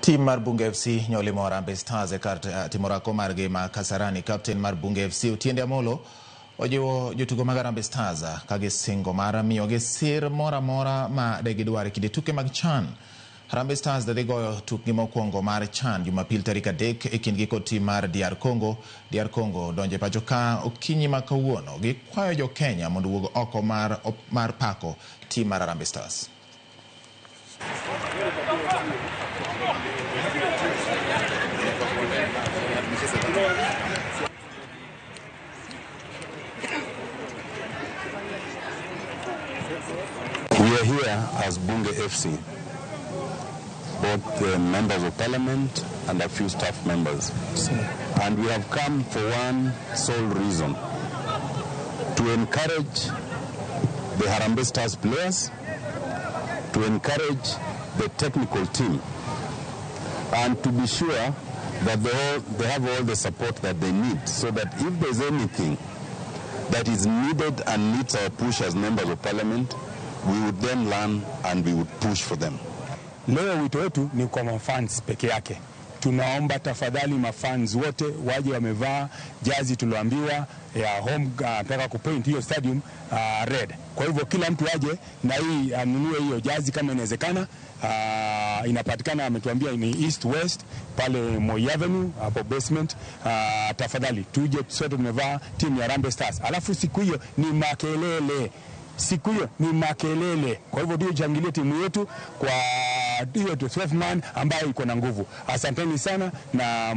Tim mar Bunge FC nyolimo Harambee Stars kar timorako margi ma Kasarani. Captain mar Bunge FC Otiende Amollo ojiwo jotugo mag Harambee Stars kagisingo mar miyogi sir mora ma degidwar kinde tuke mag CHAN. Harambee Stars dhi goyo tukgi mokwongo mar CHAN Jumapil tarik 3 e kindgi kod tim mar DR Congo. DR Congo donje pacho ka okinyi ma kawuono gi kwayo jo Kenya mondo wuog oko mar pako tim mar Harambee Stars. We are here as Bunge FC, both the members of parliament and a few staff members. And we have come for one sole reason: to encourage the Harambee Stars players, to encourage the technical team, and to be sure that they have all the support that they need, so that if there's anything that is needed and needs our push as members of parliament, we would then learn and we would push for them. Leo wito wetu ni kwa mafans peke yake. Tunaomba tafadhali mafans wote waje wamevaa jazi tuloambiwa ya home peka kupaint hiyo stadium red. Kwa hivyo kila mtu aje na hii anunue hiyo jazi kama inawezekana. Inapatikana ametuambia ni East West pale Moi Avenue hapo basement. Tafadhali tuje sote tumevaa timu ya Harambee Stars. Alafu siku hiyo ni makelele. Siku hiyo ni makelele. Kwa hivyo ndio jangilie timu yetu kwa hiyo 12 man ambayo iko na nguvu. Asanteni sana na